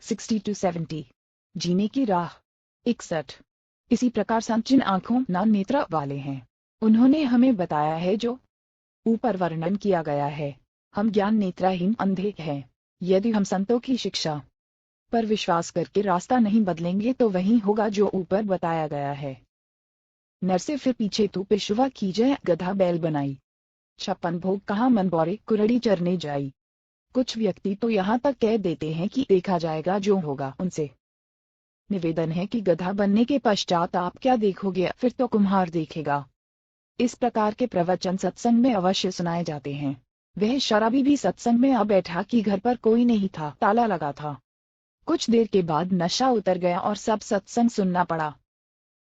60 to 70। जीने की राह 61। इसी प्रकार संत जिन आँखों ना नेत्र वाले हैं, उन्होंने हमें बताया है जो ऊपर वर्णन किया गया है। हम ज्ञान नेत्रहीन अंधे हैं। यदि हम संतों की शिक्षा पर विश्वास करके रास्ता नहीं बदलेंगे तो वही होगा जो ऊपर बताया गया है। नर से फिर पीछे तू पेशवा कीजिए, गधा बैल बनाई। 56 भोग कहाँ मन बोरे, कुरड़ी चरने जाई। कुछ व्यक्ति तो यहाँ तक कह देते हैं कि देखा जाएगा जो होगा। उनसे निवेदन है कि गधा बनने के पश्चात आप क्या देखोगे, फिर तो कुम्हार देखेगा। इस प्रकार के प्रवचन सत्संग में अवश्य सुनाए जाते हैं। वह शराबी भी सत्संग में आ बैठा कि घर पर कोई नहीं था, ताला लगा था। कुछ देर के बाद नशा उतर गया और सब सत्संग सुनना पड़ा।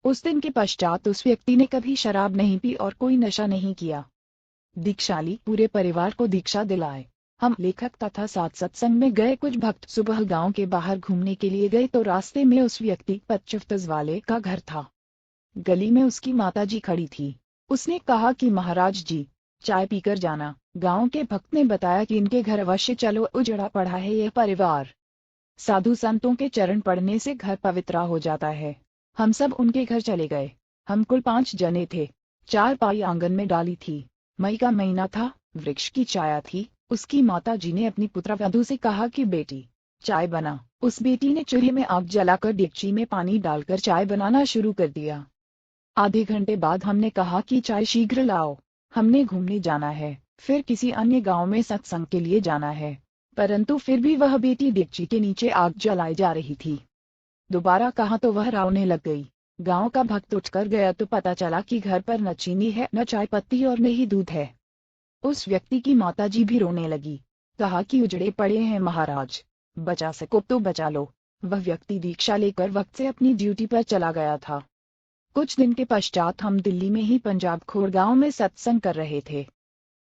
उस दिन के पश्चात उस व्यक्ति ने कभी शराब नहीं पी और कोई नशा नहीं किया। दीक्षाली पूरे परिवार को दीक्षा दिलाए। हम लेखक तथा साथ सत्संग में गए कुछ भक्त सुबह गांव के बाहर घूमने के लिए गए तो रास्ते में उस व्यक्ति 55 वाले का घर था। गली में उसकी माताजी खड़ी थी। उसने कहा कि महाराज जी, चाय पीकर जाना। गांव के भक्त ने बताया कि इनके घर अवश्य चलो, उजड़ा पड़ा है यह परिवार। साधु संतों के चरण पड़ने से घर पवित्र हो जाता है। हम सब उनके घर चले गए। हम कुल 5 जने थे। 4 पाई आंगन में डाली थी। मई का महीना था, वृक्ष की छाया थी। उसकी माता जी ने अपनी पुत्रवधू से कहा कि बेटी, चाय बना। उस बेटी ने चूल्हे में आग जलाकर डेगची में पानी डालकर चाय बनाना शुरू कर दिया। आधे घंटे बाद हमने कहा कि चाय शीघ्र लाओ, हमने घूमने जाना है, फिर किसी अन्य गांव में सत्संग के लिए जाना है। परंतु फिर भी वह बेटी डेगची के नीचे आग जलाई जा रही थी। दोबारा कहा तो वह रोने लग गई। गांव का भक्त उठकर गया तो पता चला कि घर पर न चीनी है, न चाय पत्ती और न ही दूध है। उस व्यक्ति की माताजी भी रोने लगी। कहा कि उजड़े पड़े हैं महाराज, बचा सको तो बचा लो। वह व्यक्ति दीक्षा लेकर वक्त से अपनी ड्यूटी पर चला गया था। कुछ दिन के पश्चात हम दिल्ली में ही पंजाब खोड़ गांव में सत्संग कर रहे थे।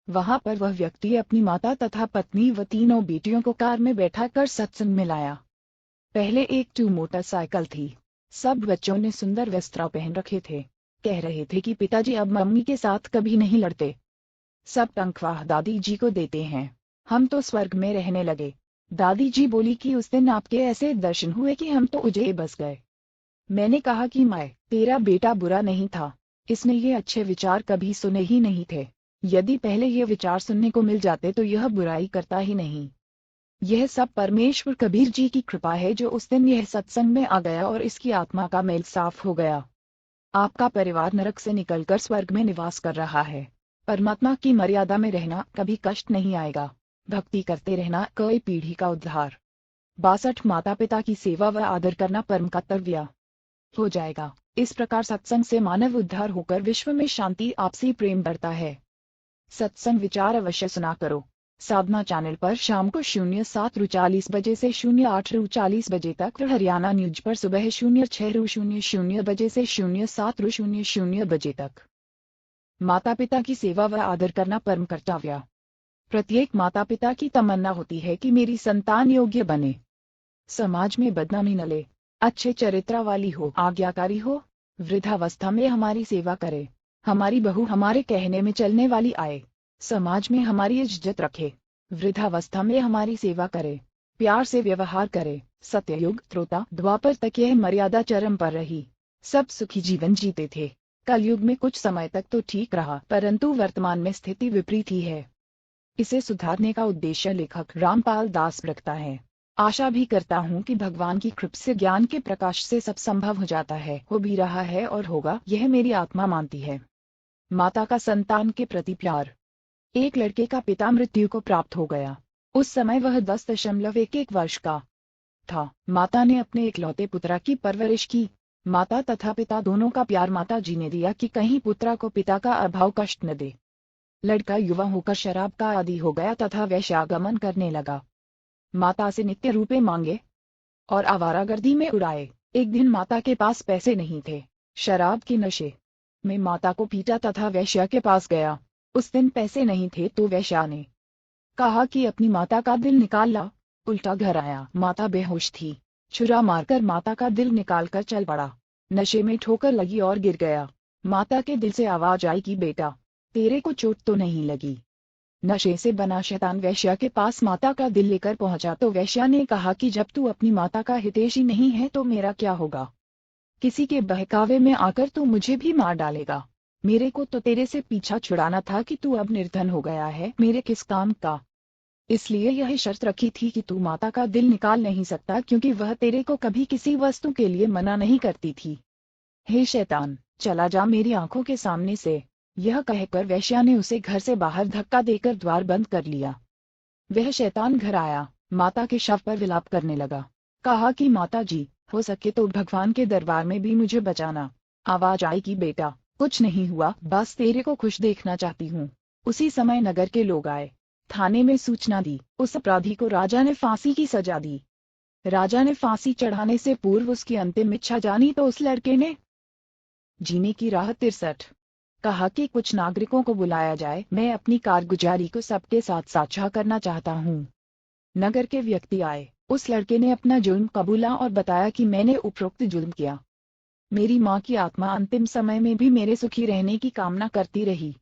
वहां पर वह व्यक्ति अपनी माता तथा पत्नी व तीनों बेटियों को कार में बैठा कर सत्संग में लाया। पहले एक 2 मोटरसाइकिल थी। सब बच्चों ने सुंदर वस्त्र पहन रखे थे। कह रहे थे कि पिताजी अब मम्मी के साथ कभी नहीं लड़ते। सब तनख्वाह दादी जी को देते हैं। हम तो स्वर्ग में रहने लगे। दादी जी बोली कि उस दिन आपके ऐसे दर्शन हुए कि हम तो उजे बस गए। मैंने कहा कि माए, तेरा बेटा बुरा नहीं था, इसने ये अच्छे विचार कभी सुने ही नहीं थे। यदि पहले ये विचार सुनने को मिल जाते तो यह बुराई करता ही नहीं। यह सब परमेश्वर कबीर जी की कृपा है जो उस दिन यह सत्संग में आ गया और इसकी आत्मा का मेल साफ हो गया। आपका परिवार नरक से निकलकर स्वर्ग में निवास कर रहा है। परमात्मा की मर्यादा में रहना, कभी कष्ट नहीं आएगा। भक्ति करते रहना, कई पीढ़ी का उद्धार। 62 माता पिता की सेवा व आदर करना परम कर्तव्य हो जाएगा। इस प्रकार सत्संग से मानव उद्धार होकर विश्व में शांति आपसी प्रेम बढ़ता है। सत्संग विचार अवश्य सुना करो। साधना चैनल पर शाम को 07:40 बजे से 08:40 बजे तक और हरियाणा न्यूज पर सुबह 06:00 बजे से 07:00 बजे तक। माता पिता की सेवा व आदर करना परम कर्तव्य। प्रत्येक माता पिता की तमन्ना होती है कि मेरी संतान योग्य बने, समाज में बदनामी न ले, अच्छे चरित्र वाली हो, आज्ञाकारी हो, वृद्धावस्था में हमारी सेवा करे, हमारी बहू हमारे कहने में चलने वाली आए, समाज में हमारी इज्जत रखे, वृद्धावस्था में हमारी सेवा करे, प्यार से व्यवहार करे। सत्ययुग त्रेता द्वापर तक यह मर्यादा चरम पर रही। सब सुखी जीवन जीते थे। कलयुग में कुछ समय तक तो ठीक रहा, परंतु वर्तमान में स्थिति विपरीत ही है। इसे सुधारने का उद्देश्य लेखक रामपाल दास रखता है। आशा भी करता हूँ कि भगवान की कृपा से ज्ञान के प्रकाश से सब संभव हो जाता है, हो भी रहा है और होगा, यह मेरी आत्मा मानती है। माता का संतान के प्रति प्यार। एक लड़के का पिता मृत्यु को प्राप्त हो गया। उस समय वह 10.11 वर्ष का था। माता ने अपने इकलौते पुत्र की परवरिश की। माता तथा पिता दोनों का प्यार माता जी ने दिया कि कहीं पुत्र को पिता का अभाव कष्ट न दे। लड़का युवा होकर शराब का आदी हो गया तथा वैश्यागमन करने लगा। माता से नित्य रुपए मांगे और आवारागर्दी में उड़ाए। एक दिन माता के पास पैसे नहीं थे। शराब के नशे में माता को पीटा तथा वैश्या के पास गया। उस दिन पैसे नहीं थे तो वैश्या ने कहा कि अपनी माता का दिल निकाल ला। उल्टा घर आया, माता बेहोश थी। छुरा मारकर माता का दिल निकालकर चल पड़ा। नशे में ठोकर लगी और गिर गया। माता के दिल से आवाज आई कि बेटा, तेरे को चोट तो नहीं लगी? नशे से बना शैतान वेश्या के पास माता का दिल लेकर पहुंचा तो वेश्या ने कहा कि जब तू अपनी माता का हितैषी नहीं है तो मेरा क्या होगा। किसी के बहकावे में आकर तू मुझे भी मार डालेगा। मेरे को तो तेरे से पीछा छुड़ाना था कि तू अब निर्धन हो गया है, मेरे किस काम का। इसलिए यह शर्त रखी थी कि तू माता का दिल निकाल नहीं सकता, क्योंकि वह तेरे को कभी किसी वस्तु के लिए मना नहीं करती थी। हे शैतान, चला जा मेरी आंखों के सामने से। यह कहकर वेश्या ने उसे घर से बाहर धक्का देकर द्वार बंद कर लिया। वह शैतान घर आया, माता के शव पर विलाप करने लगा। कहा कि माता जी, हो सके तो भगवान के दरबार में भी मुझे बचाना। आवाज आई कि बेटा, कुछ नहीं हुआ, बस तेरे को खुश देखना चाहती हूँ। उसी समय नगर के लोग आए, थाने में सूचना दी। उस अपराधी को राजा ने फांसी की सजा दी। राजा ने फांसी चढ़ाने से पूर्व उसकी अंतिम इच्छा जानी तो उस लड़के ने जीने की राह 63 कहा कि कुछ नागरिकों को बुलाया जाए, मैं अपनी कारगुजारी को सबके साथ साझा करना चाहता हूँ। नगर के व्यक्ति आए। उस लड़के ने अपना जुर्म कबूला और बताया कि मैंने उपरोक्त जुर्म किया। मेरी माँ की आत्मा अंतिम समय में भी मेरे सुखी रहने की कामना करती रही।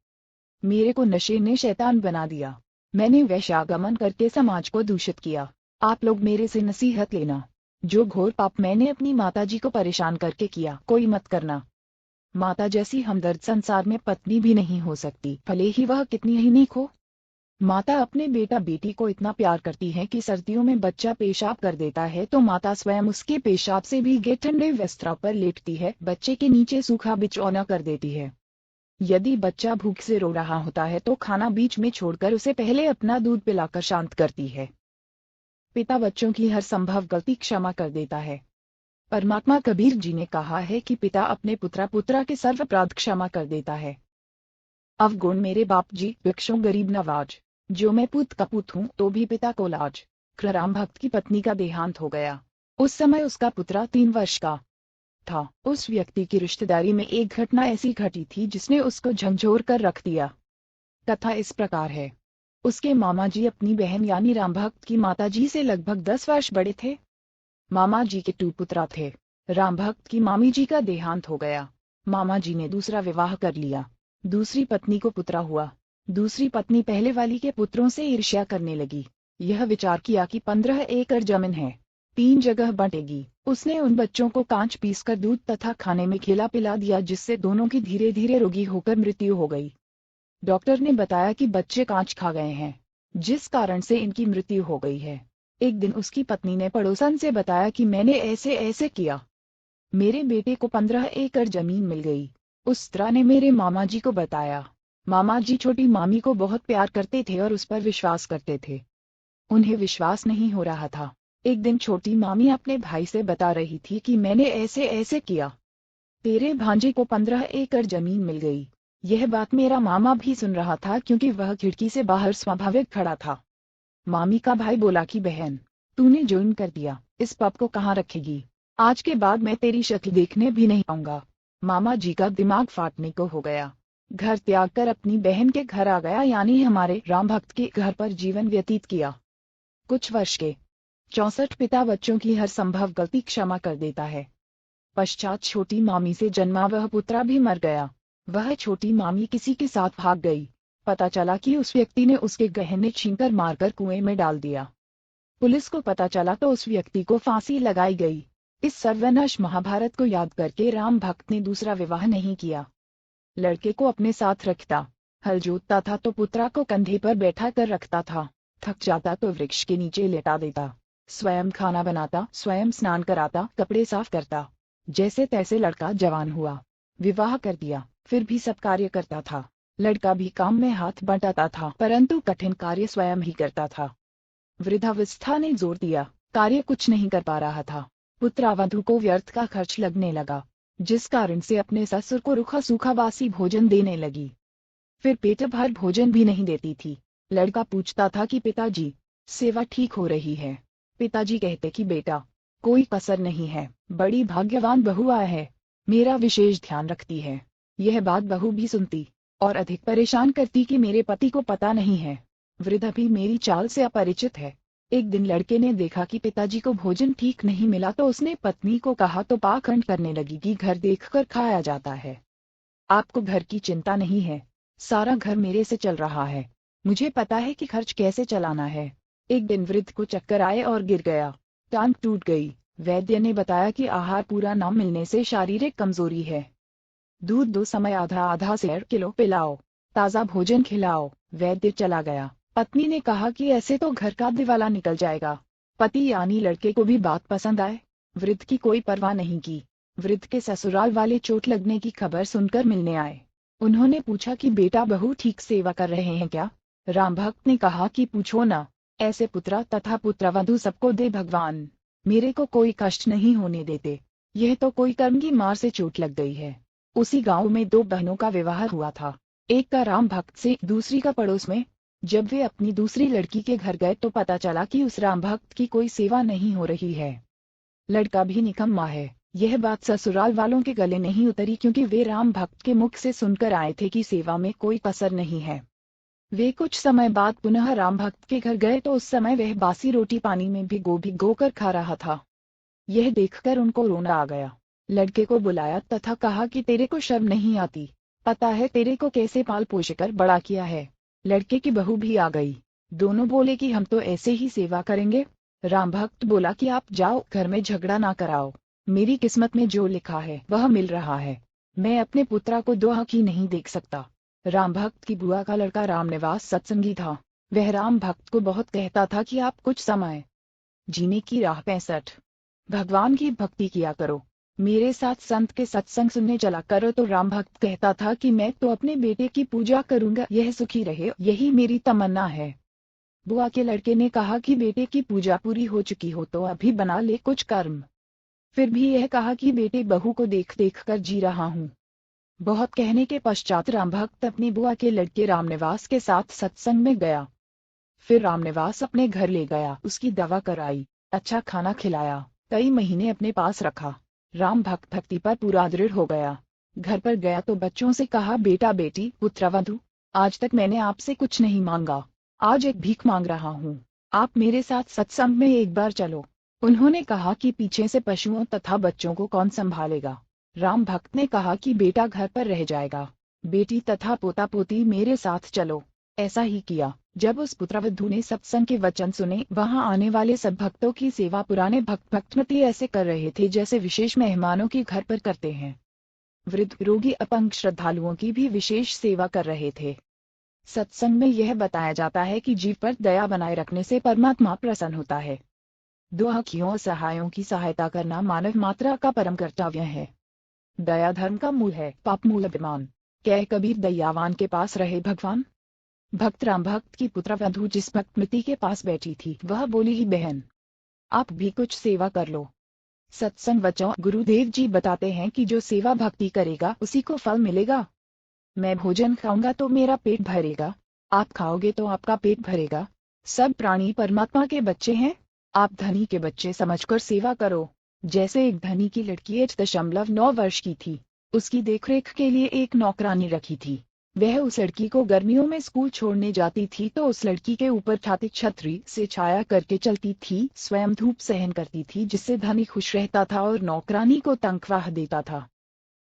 मेरे को नशे ने शैतान बना दिया। मैंने वैश्यागमन करके समाज को दूषित किया। आप लोग मेरे से नसीहत लेना। जो घोर पाप मैंने अपनी माताजी को परेशान करके किया, कोई मत करना। माता जैसी हमदर्द संसार में पत्नी भी नहीं हो सकती, भले ही वह कितनी ही नीक हो। माता अपने बेटा बेटी को इतना प्यार करती है कि सर्दियों में बच्चा पेशाब कर देता है तो माता स्वयं उसके पेशाब से भीगे ठंडे वस्त्र पर लेटती है, बच्चे के नीचे सूखा बिछौना कर देती है। यदि बच्चा भूख से रो रहा होता है तो खाना बीच में छोड़कर उसे पहले अपना दूध पिलाकर शांत करती है। पिता बच्चों की हर संभव गलती क्षमा कर देता है। परमात्मा कबीर जी ने कहा है कि पिता अपने पुत्रा के सर्व अपराध क्षमा कर देता है। अवगुण मेरे बाप जी, भिक्षुक गरीब नवाज। जो मैं पुत का पुत हूँ तो भी पिता को लाज। राम भक्त की पत्नी का देहांत हो गया। उस समय उसका पुत्रा 3 वर्ष का था। उस व्यक्ति की रिश्तेदारी में एक घटना ऐसी घटी थी जिसने उसको झंझोर कर रख दिया। कथा इस प्रकार है। उसके मामा जी अपनी बहन यानी राम भक्त की माताजी से लगभग 10 वर्ष बड़े थे। मामा जी के 2 पुत्र थे। राम भक्त की मामी जी का देहांत हो गया। मामा जी ने दूसरा विवाह कर लिया। दूसरी पत्नी को पुत्र हुआ। दूसरी पत्नी पहले वाली के पुत्रों से ईर्ष्या करने लगी। यह विचार किया कि 15 एकड़ जमीन है, 3 जगह बंटेगी। उसने उन बच्चों को कांच पीसकर दूध तथा खाने में खिला पिला दिया, जिससे दोनों की धीरे धीरे रोगी होकर मृत्यु हो गई। डॉक्टर ने बताया कि बच्चे कांच खा गए हैं, जिस कारण से इनकी मृत्यु हो गई है। एक दिन उसकी पत्नी ने पड़ोसन से बताया कि मैंने ऐसे ऐसे किया, मेरे बेटे को 15 एकड़ जमीन मिल गई। उस तरह ने मेरे मामा जी को बताया। मामा जी छोटी मामी को बहुत प्यार करते थे और उस पर विश्वास करते थे। उन्हें विश्वास नहीं हो रहा था। एक दिन छोटी मामी अपने भाई से बता रही थी कि मैंने ऐसे ऐसे किया, तेरे भांजे को 15 एकड़ जमीन मिल गई। यह बात मेरा मामा भी सुन रहा था, क्योंकि वह खिड़की से बाहर स्वाभाविक खड़ा था। मामी का भाई बोला कि बहन, तूने जुर्म कर दिया, इस पाप को कहाँ रखेगी। आज के बाद मैं तेरी शक्ल देखने भी नहीं आऊंगा। मामा जी का दिमाग फाटने को हो गया। घर त्याग कर अपनी बहन के घर आ गया, यानी हमारे राम भक्त के घर पर जीवन व्यतीत किया। कुछ वर्ष के 64 पिता बच्चों की हर संभव गलती क्षमा कर देता है। पश्चात छोटी मामी से जन्मा वह पुत्रा भी मर गया। वह छोटी मामी किसी के साथ भाग गई। पता चला कि उस व्यक्ति ने उसके गहने छीनकर मारकर कुएं में डाल दिया। पुलिस को पता चला तो उस व्यक्ति को फांसी लगाई गई। इस सर्वनाश महाभारत को याद करके राम भक्त ने दूसरा विवाह नहीं किया। लड़के को अपने साथ रखता, हल जोतता था तो पुत्रा को कंधे पर बैठा कर रखता था। थक जाता तो वृक्ष के नीचे लेटा देता। स्वयं खाना बनाता, स्वयं स्नान कराता, कपड़े साफ करता। जैसे तैसे लड़का जवान हुआ, विवाह कर दिया, फिर भी सब कार्य करता था। लड़का भी काम में हाथ बंटाता था, परंतु कठिन कार्य स्वयं ही करता था। वृद्धावस्था ने जोर दिया, कार्य कुछ नहीं कर पा रहा था। पुत्रावधू को व्यर्थ का खर्च लगने लगा, जिस कारण से अपने ससुर को रूखा सूखा बासी भोजन देने लगी। फिर पेट भर भोजन भी नहीं देती थी। लड़का पूछता था कि पिताजी, सेवा ठीक हो रही है। पिताजी कहते कि बेटा, कोई कसर नहीं है, बड़ी भाग्यवान बहू आया है, मेरा विशेष ध्यान रखती है। यह बात बहू भी सुनती और अधिक परेशान करती कि मेरे पति को पता नहीं है। वृद्ध भी मेरी चाल से अपरिचित है। एक दिन लड़के ने देखा कि पिताजी को भोजन ठीक नहीं मिला तो उसने पत्नी को कहा तो पाखंड करने लगी कि घर देखकर खाया जाता है। आपको घर की चिंता नहीं है, सारा घर मेरे से चल रहा है। मुझे पता है कि खर्च कैसे चलाना है। एक दिन वृद्ध को चक्कर आए और गिर गया। टांग टूट गई। वैद्य ने बताया कि आहार पूरा न मिलने से शारीरिक कमजोरी है। दूध 2 समय आधा आधा सेर किलो पिलाओ। ताज़ा भोजन खिलाओ। वैद्य चला गया। पत्नी ने कहा कि ऐसे तो घर का दिवाला निकल जाएगा। पति यानी लड़के को भी बात पसंद आए। वृद्ध की कोई परवाह नहीं की। वृद्ध के ससुराल वाले चोट लगने की खबर सुनकर मिलने आए। उन्होंने पूछा कि बेटा बहू ठीक सेवा कर रहे हैं क्या? राम भक्त ने कहा कि पूछो न, ऐसे पुत्र तथा पुत्रवधू सबको दे भगवान, मेरे को कोई कष्ट नहीं होने देते। यह तो कोई कर्म की मार से चोट लग गई है। उसी गांव में 2 बहनों का विवाह हुआ था। एक का राम भक्त से, दूसरी का पड़ोस में। जब वे अपनी दूसरी लड़की के घर गए तो पता चला कि उस राम भक्त की कोई सेवा नहीं हो रही है। लड़का भी निकम्मा है। यह बात ससुराल वालों के गले नहीं उतरी, क्योंकि वे राम भक्त के मुख से सुनकर आए थे कि सेवा में कोई कसर नहीं है। वे कुछ समय बाद पुनः राम भक्त के घर गए तो उस समय वह बासी रोटी पानी में भिगो कर खा रहा था। यह देखकर उनको रोना आ गया। लड़के को बुलाया तथा कहा कि तेरे को शर्म नहीं आती? पता है तेरे को कैसे पाल पोष कर बड़ा किया है। लड़के की बहू भी आ गई। दोनों बोले कि हम तो ऐसे ही सेवा करेंगे। राम भक्त बोला कि आप जाओ, घर में झगड़ा ना कराओ। मेरी किस्मत में जो लिखा है वह मिल रहा है। मैं अपने पुत्रा को 2 आँख ही नहीं देख सकता। राम भक्त की बुआ का लड़का रामनिवास सत्संगी था। वह राम भक्त को बहुत कहता था कि आप कुछ समय जीने की राह 65 भगवान की भक्ति किया करो, मेरे साथ संत के सत्संग सुनने चला करो। तो राम भक्त कहता था कि मैं तो अपने बेटे की पूजा करूंगा, यह सुखी रहे, यही मेरी तमन्ना है। बुआ के लड़के ने कहा कि बेटे की पूजा पूरी हो चुकी हो तो अभी बना ले कुछ कर्म। फिर भी यह कहा कि बेटे बहू को देख देख कर जी रहा हूँ। बहुत कहने के पश्चात राम भक्त अपनी बुआ के लड़के रामनिवास के साथ सत्संग में गया। फिर रामनिवास अपने घर ले गया, उसकी दवा कराई, अच्छा खाना खिलाया, कई महीने अपने पास रखा। राम भक्त भक्ति पर पूरा दृढ़ हो गया। घर पर गया तो बच्चों से कहा, बेटा बेटी पुत्रवधू, आज तक मैंने आपसे कुछ नहीं मांगा, आज एक भीख मांग रहा हूँ। आप मेरे साथ सत्संग में एक बार चलो। उन्होंने कहा कि पीछे से पशुओं तथा बच्चों को कौन संभालेगा? राम भक्त ने कहा कि बेटा घर पर रह जाएगा, बेटी तथा पोता पोती मेरे साथ चलो। ऐसा ही किया। जब उस पुत्रवधू ने सत्संग के वचन सुने, वहां आने वाले सब भक्तों की सेवा पुराने भक्तमती ऐसे कर रहे थे जैसे विशेष मेहमानों की घर पर करते हैं। वृद्ध, रोगी, अपंग श्रद्धालुओं की भी विशेष सेवा कर रहे थे। सत्संग में यह बताया जाता है कि जीव पर दया बनाए रखने से परमात्मा प्रसन्न होता है। 2 आँखियों असहायों की सहायता करना मानव मात्रा का परम कर्तव्य है। दया धर्म का मूल है, पाप मूल अभिमान। कह कबीर, दयावान के पास रहे भगवान। भक्त राम भक्त की पुत्रवधू जिस भक्तमती के पास बैठी थी वह बोली, ही बहन आप भी कुछ सेवा कर लो। सत्संग वचों गुरुदेव जी बताते हैं कि जो सेवा भक्ति करेगा उसी को फल मिलेगा। मैं भोजन खाऊंगा तो मेरा पेट भरेगा, आप खाओगे तो आपका पेट भरेगा। सब प्राणी परमात्मा के बच्चे हैं। आप धनी के बच्चे समझकर सेवा करो। जैसे एक धनी की लड़की 8.9 वर्ष की थी, उसकी देखरेख के लिए एक नौकरानी रखी थी। वह उस लड़की को गर्मियों में स्कूल छोड़ने जाती थी तो उस लड़की के ऊपर छाती छतरी से छाया करके चलती थी, स्वयं धूप सहन करती थी, जिससे धनी खुश रहता था और नौकरानी को तनख्वाह देता था।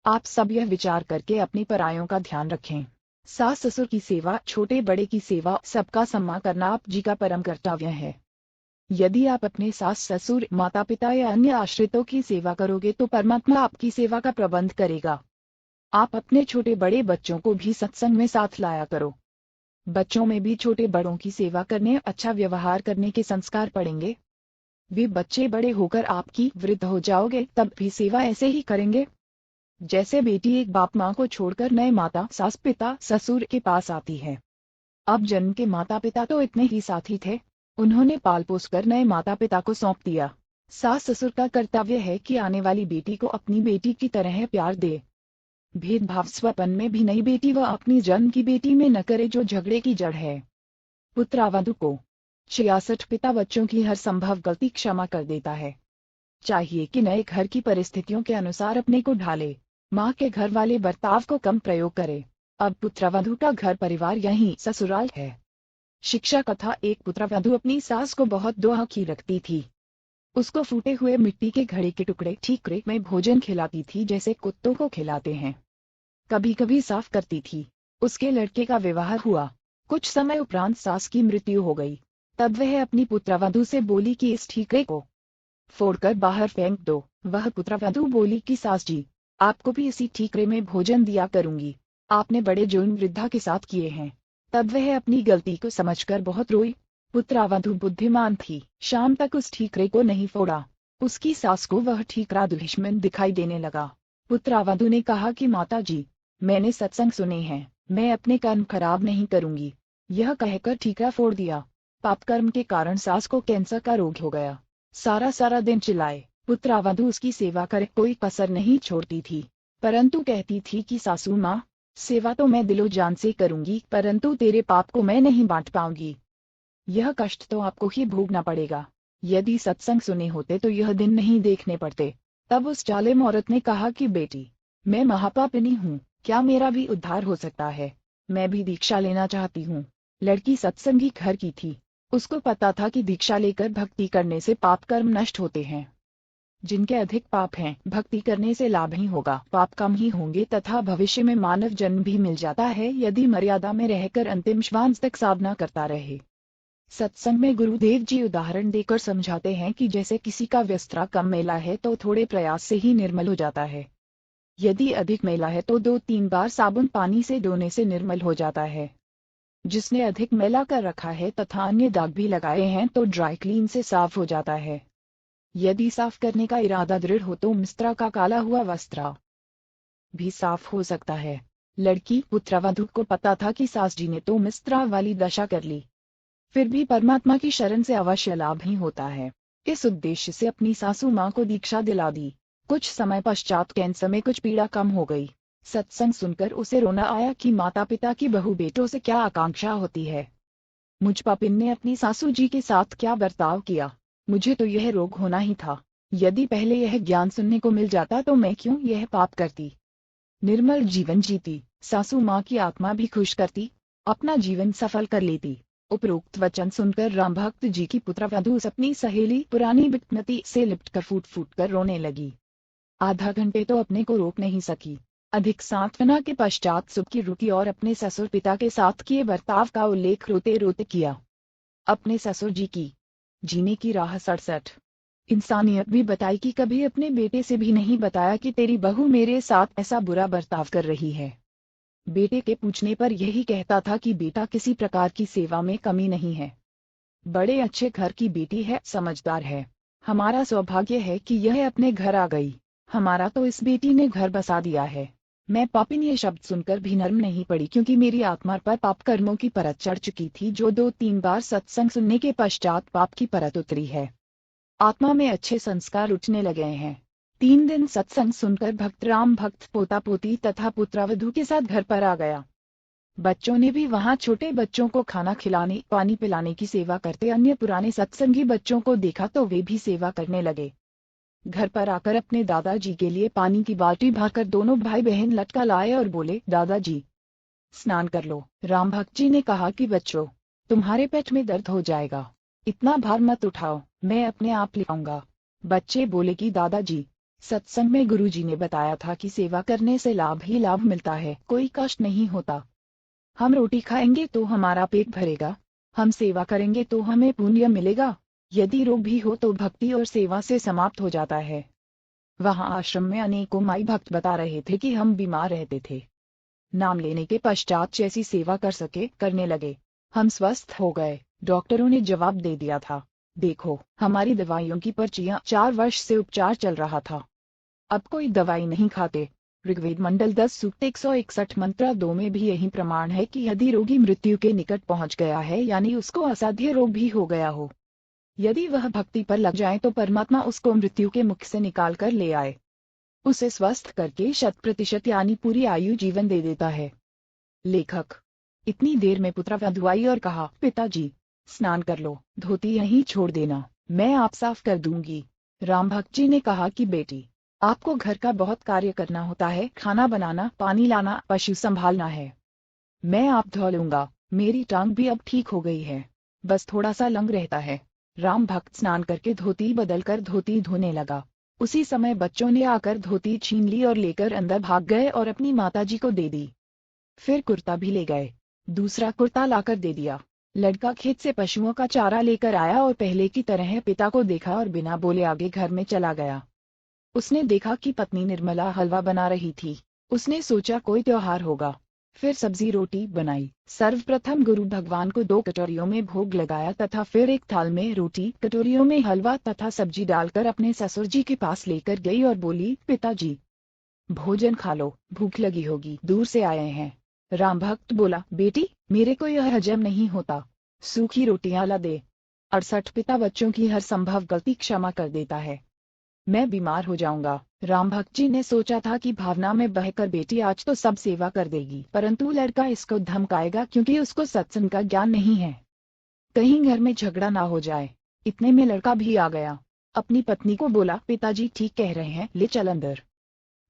आप सब यह विचार करके अपनी परायों का ध्यान रखें। सास ससुर की सेवा, छोटे बड़े की सेवा, सबका सम्मान करना आप जी का परम कर्तव्य है। यदि आप अपने सास ससुर, माता पिता या अन्य आश्रितों की सेवा करोगे तो परमात्मा आपकी सेवा का प्रबंध करेगा। आप अपने छोटे बड़े बच्चों को भी सत्संग में साथ लाया करो। बच्चों में भी छोटे बड़ों की सेवा करने, अच्छा व्यवहार करने के संस्कार पड़ेंगे। वे बच्चे बड़े होकर आपकी वृद्ध हो जाओगे तब भी सेवा ऐसे ही करेंगे। जैसे बेटी एक बाप माँ को छोड़कर नए माता, सास, पिता, ससुर के पास आती है। अब जन्म के माता पिता तो इतने ही साथी थे, उन्होंने पाल पोस कर नए माता पिता को सौंप दिया। सास ससुर का कर्तव्य है कि आने वाली बेटी को अपनी बेटी की तरह प्यार दे। भेदभाव स्वपन में भी नई बेटी व अपनी जन्म की बेटी में न करे, जो झगड़े की जड़ है। पुत्रवधू को 66 पिता बच्चों की हर संभव गलती क्षमा कर देता है। चाहिए कि नए घर की परिस्थितियों के अनुसार अपने को ढाले। माँ के घर वाले बर्ताव को कम प्रयोग करे। अब पुत्रवधू का घर परिवार यही ससुराल है। शिक्षा कथा। एक पुत्रवधू अपनी सास को बहुत दुआखी रखती थी। उसको फूटे हुए मिट्टी के घड़े के टुकड़े ठीकरे में भोजन खिलाती थी, जैसे कुत्तों को खिलाते हैं। कभी कभी साफ करती थी। उसके लड़के का विवाह हुआ। कुछ समय उपरांत सास की मृत्यु हो गई। तब वह अपनी पुत्रवधू से बोली कि इस ठीकरे को फोड़कर बाहर फेंक दो। वह पुत्रवधू बोली कि सास जी, आपको भी इसी ठीकरे में भोजन दिया करूंगी, आपने बड़े जुर्म वृद्धा के साथ किए हैं। तब वह अपनी गलती को समझकर बहुत रोई। पुत्रवधू बुद्धिमान थी, शाम तक उस ठीकरे को नहीं फोड़ा। उसकी सास को वह ठीकरा दुश्मन दिखाई देने लगा। पुत्रवधू ने कहा कि माता जी, मैंने सत्संग सुने हैं, मैं अपने कर्म खराब नहीं करूंगी। यह कहकर ठीकरा फोड़ दिया। पाप कर्म के कारण सास को कैंसर का रोग हो गया। सारा सारा दिन चिल्लाए, पुत्रवधू उसकी सेवा करे कोई कसर नहीं छोड़ती थी, परंतु कहती थी कि सासू माँ, सेवा तो मैं दिलो जान से करूंगी, परंतु तेरे पाप को मैं नहीं बांट पाऊंगी। यह कष्ट तो आपको ही भोगना पड़ेगा। यदि सत्संग सुने होते तो यह दिन नहीं देखने पड़ते। तब उस जालिम औरत ने कहा कि बेटी, मैं महापापिनी हूँ, क्या मेरा भी उद्धार हो सकता है? मैं भी दीक्षा लेना चाहती हूँ। लड़की सत्संगी घर की थी। उसको पता था कि दीक्षा लेकर भक्ति करने से पाप कर्म नष्ट होते हैं। जिनके अधिक पाप हैं, भक्ति करने से लाभ ही होगा, पाप कम ही होंगे तथा भविष्य में मानव जन्म भी मिल जाता है यदि मर्यादा में रहकर अंतिम श्वास तक साधना करता रहे। सत्संग में गुरुदेव जी उदाहरण देकर समझाते हैं कि जैसे किसी का वस्त्र कम मैला है तो थोड़े प्रयास से ही निर्मल हो जाता है। यदि अधिक मैला है तो 2-3 बार साबुन पानी से धोने से निर्मल हो जाता है। जिसने अधिक मैला कर रखा है तथा अन्य दाग भी लगाए हैं तो ड्राई क्लीन से साफ हो जाता है। यदि साफ करने का इरादा दृढ़ हो तो मिस्त्रा का काला हुआ वस्त्र भी साफ हो सकता है। लड़की पुत्रवधू को पता था कि सास जी ने तो मिस्त्रा वाली दशा कर ली, फिर भी परमात्मा की शरण से अवश्य लाभ ही होता है। इस उद्देश्य से अपनी सासू माँ को दीक्षा दिला दी। कुछ समय पश्चात कैंसर में कुछ पीड़ा कम हो गई। सत्संग सुनकर उसे रोना आया कि माता पिता की बहू बेटों से क्या आकांक्षा होती है। मुझ पापिन ने अपनी सासू जी के साथ क्या बर्ताव किया। मुझे तो यह रोग होना ही था। यदि पहले यह ज्ञान सुनने को मिल जाता तो मैं क्यों यह पाप करती। निर्मल जीवन जीती, सासू माँ की आत्मा भी खुश करती, अपना जीवन सफल कर लेती। उपरोक्त वचन सुनकर राम भक्त जी की पुत्रवधू अपनी सहेली पुरानी बिटमती से लिपटकर फूट फूट कर रोने लगी। आधा घंटे तो अपने को रोक नहीं सकी। अधिक सांत्वना के पश्चात सुबकी रुकी और अपने ससुर पिता के साथ किए बर्ताव का उल्लेख रोते रोते किया। अपने ससुर जी की जीने की राह 67। इंसानियत भी बताई कि कभी अपने बेटे से भी नहीं बताया कि तेरी बहू मेरे साथ ऐसा बुरा बर्ताव कर रही है। बेटे के पूछने पर यही कहता था कि बेटा किसी प्रकार की सेवा में कमी नहीं है, बड़े अच्छे घर की बेटी है, समझदार है। हमारा सौभाग्य है कि यह अपने घर आ गई। हमारा तो इस बेटी ने घर बसा दिया है। मैं पापिन ये शब्द सुनकर भी नर्म नहीं पड़ी क्योंकि मेरी आत्मा पर पाप कर्मों की परत चढ़ चुकी थी जो 2-3 बार सत्संग सुनने के पश्चात पाप की परत उतरी है। आत्मा में अच्छे संस्कार उठने लगे हैं। 3 दिन सत्संग सुनकर भक्त राम भक्त पोता पोती तथा पुत्रवधू के साथ घर पर आ गया। बच्चों ने भी वहां छोटे बच्चों को खाना खिलाने पानी पिलाने की सेवा करते अन्य पुराने सत्संगी बच्चों को देखा तो वे भी सेवा करने लगे। घर पर आकर अपने दादाजी के लिए पानी की बाल्टी भरकर दोनों भाई बहन लटका लाए और बोले, दादाजी स्नान कर लो। राम भक्त जी ने कहा कि बच्चों, तुम्हारे पेट में दर्द हो जाएगा, इतना भार मत उठाओ, मैं अपने आप ले आऊंगा। बच्चे बोले कि दादाजी, सत्संग में गुरुजी ने बताया था कि सेवा करने से लाभ ही लाभ मिलता है, कोई कष्ट नहीं होता। हम रोटी खाएंगे तो हमारा पेट भरेगा, हम सेवा करेंगे तो हमें पुण्य मिलेगा, यदि रोग भी हो तो भक्ति और सेवा से समाप्त हो जाता है। वहां आश्रम में अनेकों माई भक्त बता रहे थे कि हम बीमार रहते थे, नाम लेने के पश्चात जैसी सेवा कर सके करने लगे, हम स्वस्थ हो गए। डॉक्टरों ने जवाब दे दिया था, देखो हमारी दवाइयों की पर्चियां 4 वर्ष से उपचार चल रहा था, अब कोई दवाई नहीं खाते। ऋग्वेद मंडल 10 सूक्त 161 मंत्र 2 में भी यही प्रमाण है कि यदि रोगी मृत्यु के निकट पहुंच गया है यानी उसको असाध्य रोग भी हो गया हो, यदि वह भक्ति पर लग जाए तो परमात्मा उसको मृत्यु के मुख से निकाल कर ले आए, उसे स्वस्थ करके 100% यानी पूरी आयु जीवन दे देता है। लेखक इतनी देर में पुत्रवधू आई और कहा, पिताजी स्नान कर लो, धोती यहीं छोड़ देना, मैं आप साफ कर दूंगी। राम भक्त जी ने कहा कि बेटी, आपको घर का बहुत कार्य करना होता है, खाना बनाना, पानी लाना, पशु संभालना है, मैं आप धो लूंगा, मेरी टांग भी अब ठीक हो गई है, बस थोड़ा सा लंग रहता है। राम भक्त स्नान करके धोती बदलकर धोती धोने लगा। उसी समय बच्चों ने आकर धोती छीन ली और लेकर अंदर भाग गए और अपनी माताजी को दे दी। फिर कुर्ता भी ले गए। दूसरा कुर्ता लाकर दे दिया। लड़का खेत से पशुओं का चारा लेकर आया और पहले की तरह पिता को देखा और बिना बोले आगे घर में चला गया। उसने देखा कि पत्नी निर्मला हलवा बना रही थी। उसने सोचा कोई त्योहार होगा। फिर सब्जी रोटी बनाई। सर्वप्रथम गुरु भगवान को 2 कटोरियों में भोग लगाया तथा फिर एक थाल में रोटी, कटोरियों में हलवा तथा सब्जी डालकर अपने ससुर जी के पास लेकर गई और बोली, पिताजी भोजन खा लो, भूख लगी होगी, दूर से आए हैं। राम भक्त बोला, बेटी मेरे को यह हजम नहीं होता, सूखी रोटियां ला दे। 68 पिता बच्चों की हर संभव गलती क्षमा कर देता है। मैं बीमार हो जाऊंगा। राम भक्त जी ने सोचा था कि भावना में बहकर बेटी आज तो सब सेवा कर देगी, परंतु लड़का इसको धमकाएगा क्योंकि उसको सत्संग का ज्ञान नहीं है। कहीं घर में झगड़ा ना हो जाए। इतने में लड़का भी आ गया। अपनी पत्नी को बोला, पिताजी ठीक कह रहे हैं, ले चल अंदर।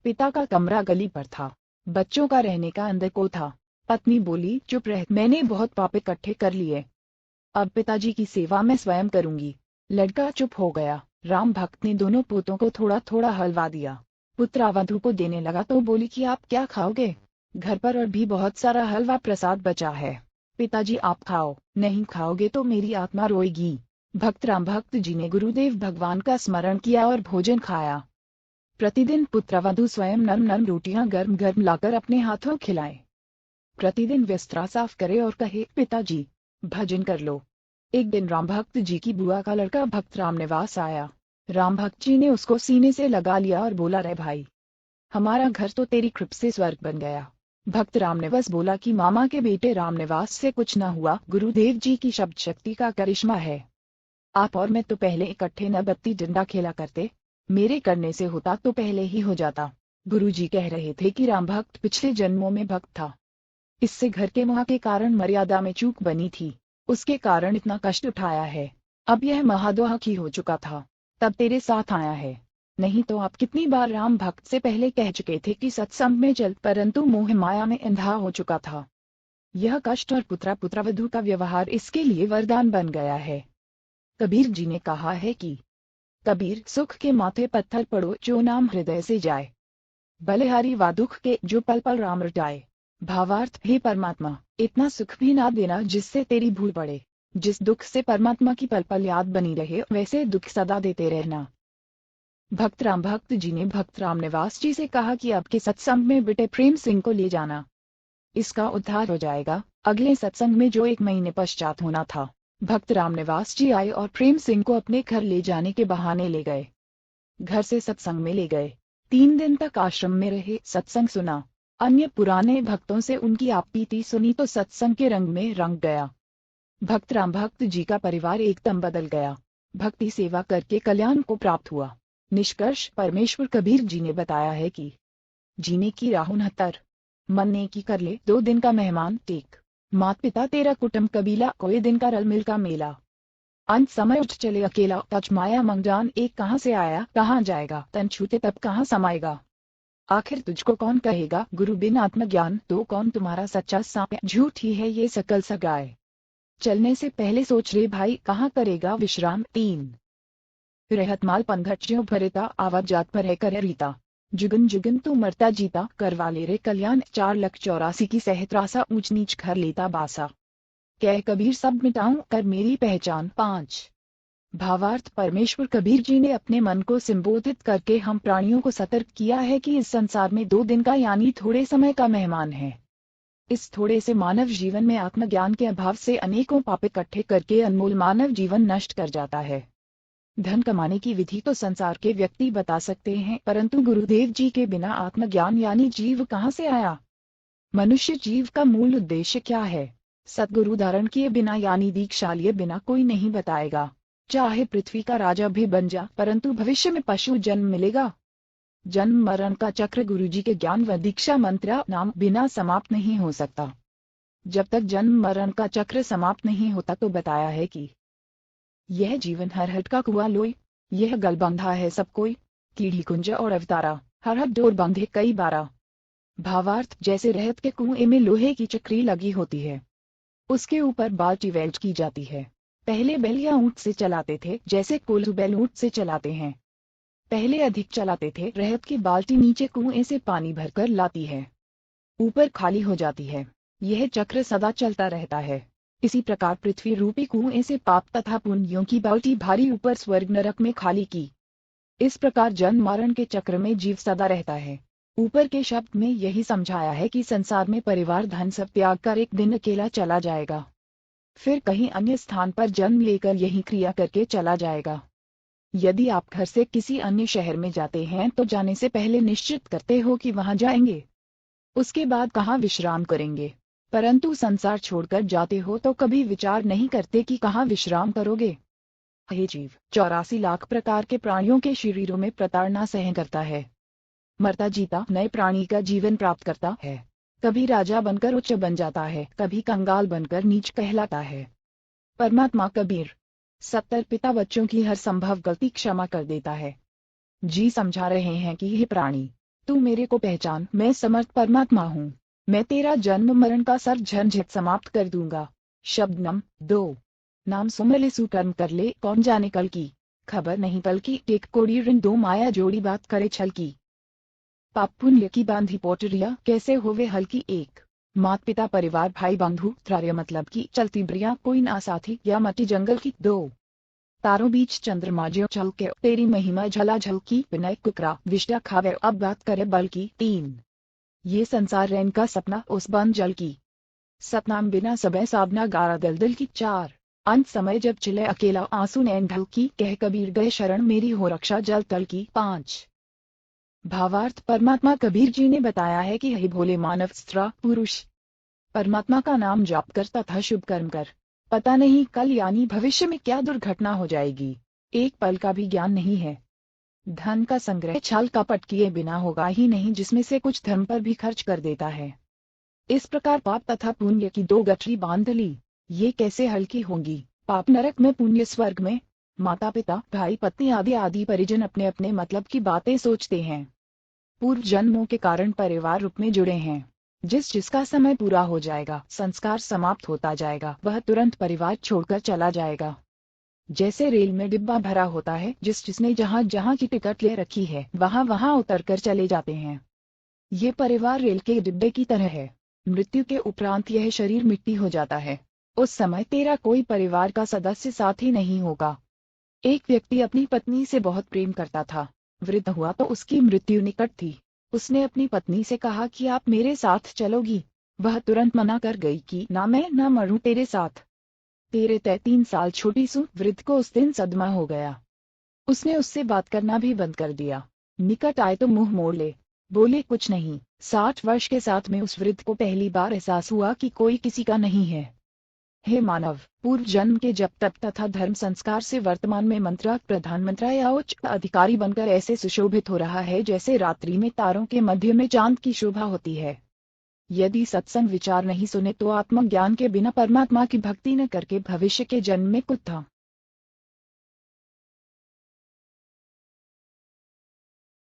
पिता का कमरा गली पर था। बच्चों का रहने का अंदर को था। पत्नी बोली, चुप रह, मैंने बहुत पाप इकट्ठे कर लिए। अब पिताजी की सेवा मैं स्वयं करूंगी। लड़का चुप हो गया। राम भक्त ने दोनों पोतों को थोड़ा थोड़ा हलवा दिया। पुत्रावधू को देने लगा तो बोली कि आप क्या खाओगे? घर पर और भी बहुत सारा हलवा प्रसाद बचा है। पिताजी आप खाओ, नहीं खाओगे तो मेरी आत्मा रोएगी। भक्त राम भक्त जी ने गुरुदेव भगवान का स्मरण किया और भोजन खाया। प्रतिदिन पुत्रवधू स्वयं नरम नरम रोटियां गर्म गर्म लाकर अपने हाथों खिलाए। प्रतिदिन बिस्तरा साफ करे और कहे, पिताजी भजन कर लो। एक दिन राम भक्त जी की बुआ का लड़का भक्त रामनिवास आया। राम भक्त जी ने उसको सीने से लगा लिया और बोला, रे भाई, हमारा घर तो तेरी कृपा से स्वर्ग बन गया। भक्त रामनिवास बोला कि मामा के बेटे रामनिवास से कुछ न हुआ, गुरुदेव जी की शब्द शक्ति का करिश्मा है। आप और मैं तो पहले इकट्ठे न बत्ती डंडा खेला करते, मेरे करने से होता तो पहले ही हो जाता। गुरुजी कह रहे थे कि राम भक्त पिछले जन्मों में भक्त था। इससे घर के मोह के कारण मर्यादा में चूक बनी थी, उसके कारण इतना कष्ट उठाया है। अब यह महादोह की हो चुका था, तब तेरे साथ आया है। नहीं तो आप कितनी बार राम भक्त से पहले कह चुके थे कि सत्संग में चल, परंतु मोह माया में अंधा हो चुका था। यह कष्ट और पुत्रवधू का व्यवहार इसके लिए वरदान बन गया है। कबीर जी ने कहा है कि कबीर, सुख के माथे पत्थर पड़ो जो नाम हृदय से जाए, बलिहारी वा दुख के जो पल पल राम रटाए। भावार्थ, हे परमात्मा, इतना सुख भी ना देना जिससे तेरी भूल पड़े। जिस दुख से परमात्मा की पल पल याद बनी रहे, वैसे दुख सदा देते रहना। भक्त राम भक्त जी ने भक्त रामनिवास जी से कहा कि आपके सत्संग में बेटे प्रेम सिंह को ले जाना, इसका उद्धार हो जाएगा। अगले सत्संग में जो 1 महीने पश्चात होना था, भक्त रामनिवास जी आए और प्रेम सिंह को अपने घर ले जाने के बहाने ले गए। घर से सत्संग में ले गए। 3 दिन तक आश्रम में रहे, सत्संग सुना। अन्य पुराने भक्तों से उनकी आपबीती सुनी तो सत्संग के रंग में रंग गया। भक्त राम भक्त जी का परिवार एकदम बदल गया। भक्ति सेवा करके कल्याण को प्राप्त हुआ। निष्कर्ष, परमेश्वर कबीर जी ने बताया है कि जीने की राह 69, मन ने की कर ले 2 दिन का मेहमान टेक, मात पिता तेरा कुटुंब कबीला, कोई दिन का रल मिल का मेला। अंत समय उठ चले अकेला, तज माया मंगजान, एक कहाँ से आया कहाँ जाएगा, तन छूटे तब कहाँ समाएगा। आखिर तुझको कौन कहेगा, गुरु बिन आत्मज्ञान, तो कौन तुम्हारा सच्चा साथ, झूठ ही है ये सकल सगाए। चलने से पहले सोच रे भाई, कहाँ करेगा विश्राम। 3 रहत माल पनघट ज्यों भरेता, आवत जात पर है कर रीता, जुगन जुगन तू मरता जीता, करवा ले रे कल्याण। 4,84,000 की सहत्रासा, ऊंच नीच घर लेता बासा, कह कबीर सब मिटाऊं कर मेरी पहचान। 5 भावार्थ, परमेश्वर कबीर जी ने अपने मन को संबोधित करके हम प्राणियों को सतर्क किया है कि इस संसार में 2 दिन का यानी थोड़े समय का मेहमान है। इस थोड़े से मानव जीवन में आत्मज्ञान के अभाव से अनेकों पाप इकट्ठे करके अनमोल मानव जीवन नष्ट कर जाता है। धन कमाने की विधि तो संसार के व्यक्ति बता सकते हैं, परंतु गुरुदेव जी के बिना आत्मज्ञान यानी जीव कहाँ से आया? मनुष्य जीव का मूल उद्देश्य क्या है? सद्गुरु धारण किए बिना यानी दीक्षा लिए बिना कोई नहीं बताएगा। चाहे पृथ्वी का राजा भी बन जा, परंतु भविष्य में पशु जन्म मिलेगा। जन्म मरण का चक्र गुरुजी के ज्ञान व दीक्षा मंत्र नाम बिना समाप्त नहीं हो सकता। जब तक जन्म मरण का चक्र समाप्त नहीं होता तो बताया है कि यह जीवन हर हट का कुआं लोई, यह गल बंधा है सब कोई, कीड़ी कुंज और अवतारा, हर हट डोर बंधे कई बारा। भावार्थ, जैसे रहत के कुएं में लोहे की चक्री लगी होती है, उसके ऊपर बाल्टी वेल्ट की जाती है। पहले बैल या ऊंट से चलाते थे, जैसे कोल्हू बैल ऊंट से चलाते हैं। पहले अधिक चलाते थे, रहत की बाल्टी नीचे कुएं से पानी भरकर लाती है, ऊपर खाली हो जाती है। यह चक्र सदा चलता रहता है। इसी प्रकार पृथ्वी रूपी कुएं से पाप तथा पुण्यों की बाल्टी भारी ऊपर स्वर्ग नरक में खाली की। इस प्रकार जन्म मरण के चक्र में जीव सदा रहता है। ऊपर के शब्द में यही समझाया है कि संसार में परिवार धन सब त्याग कर एक दिन अकेला चला जाएगा, फिर कहीं अन्य स्थान पर जन्म लेकर यही क्रिया करके चला जाएगा। यदि आप घर से किसी अन्य शहर में जाते हैं तो जाने से पहले निश्चित करते हो कि वहां जाएंगे, उसके बाद कहाँ विश्राम करेंगे, परंतु संसार छोड़कर जाते हो तो कभी विचार नहीं करते कि कहाँ विश्राम करोगे। हे जीव, 84 लाख प्रकार के प्राणियों के शरीरों में प्रताड़ना सहन करता है। मरता जीता नए प्राणी का जीवन प्राप्त करता है। कभी राजा बनकर उच्च बन जाता है, कभी कंगाल बनकर नीच कहलाता है। परमात्मा कबीर 70 पिता बच्चों की हर संभव गलती क्षमा कर देता है। जी समझा रहे हैं कि हे प्राणी, तू मेरे को पहचान, मैं समर्थ परमात्मा हूँ। मैं तेरा जन्म मरण का सब झंझट समाप्त कर दूंगा। शब्द नम 2 नाम सुमर ले सुकर्म कर ले, कौन जाने कल की खबर नहीं पल की। टेक कोड़ी ऋण दो माया जोड़ी बात करे छल की। पाप पुण्य की बांधी पोटरिया कैसे होवे हल्की। एक मात पिता परिवार भाई बंधु त्रार्य मतलब की चलती ब्रिया कोई ना साथी या मटी जंगल की। 2 तारों बीच चंद्रमा जो चल के तेरी महिमा झला झलकी। विनय कुकरा विष्टा खावे अब बात करे बल की। 3 ये संसार रैन का सपना उस बंद जल की। सतनाम बिना सबे साबना गारा दल दिल की। 4 अंत समय जब चिले अकेला आंसू नैन ढल की। कह कबीर गए शरण मेरी हो रक्षा जल तल की। 5 भावार्थ परमात्मा कबीर जी ने बताया है कि हे भोले मानव स्त्र पुरुष, परमात्मा का नाम जाप कर तथा शुभ कर्म कर। पता नहीं कल यानी भविष्य में क्या दुर्घटना हो जाएगी, एक पल का भी ज्ञान नहीं है। धन का संग्रह छल कपट किए बिना होगा ही नहीं, जिसमें से कुछ धर्म पर भी खर्च कर देता है। इस प्रकार पाप तथा पुण्य की 2 गठरी बांध ली, ये कैसे हल्की होंगी। पाप नरक में, पुण्य स्वर्ग में। माता पिता भाई पत्नी आदि आदि परिजन अपने अपने मतलब की बातें सोचते हैं। पूर्व जन्मों के कारण परिवार रूप में जुड़े हैं। जिसका समय पूरा हो जाएगा, संस्कार समाप्त होता जाएगा, वह तुरंत परिवार छोड़कर चला जाएगा। जैसे रेल में डिब्बा भरा होता है, जिसने जहाँ जहाँ की टिकट ले रखी है वहाँ वहाँ उतरकर चले जाते हैं। ये परिवार रेल के डिब्बे की तरह है। मृत्यु के उपरांत यह शरीर मिट्टी हो जाता है। उस समय तेरा कोई परिवार का सदस्य साथी नहीं होगा। एक व्यक्ति अपनी पत्नी से बहुत प्रेम करता था। वृद्ध हुआ तो उसकी मृत्यु निकट थी। उसने अपनी पत्नी से कहा कि आप मेरे साथ चलोगी। वह तुरंत मना कर गई कि ना, मैं ना मरूं तेरे साथ। तेरे 3 साल छोटी सु। वृद्ध को उस दिन सदमा हो गया। उसने उससे बात करना भी बंद कर दिया। निकट आए तो मुंह मोड़ ले, बोले कुछ नहीं। 60 वर्ष के साथ में उस वृद्ध को पहली बार एहसास हुआ कि कोई किसी का नहीं है। हे मानव, पूर्व जन्म के जप तप तथा धर्म संस्कार से वर्तमान में मंत्र प्रधानमंत्री या उच्च अधिकारी बनकर ऐसे सुशोभित हो रहा है जैसे रात्रि में तारों के मध्य में चांद की शोभा होती है। यदि सत्संग विचार नहीं सुने तो आत्मज्ञान के बिना परमात्मा की भक्ति न करके भविष्य के जन्म में कुत्ता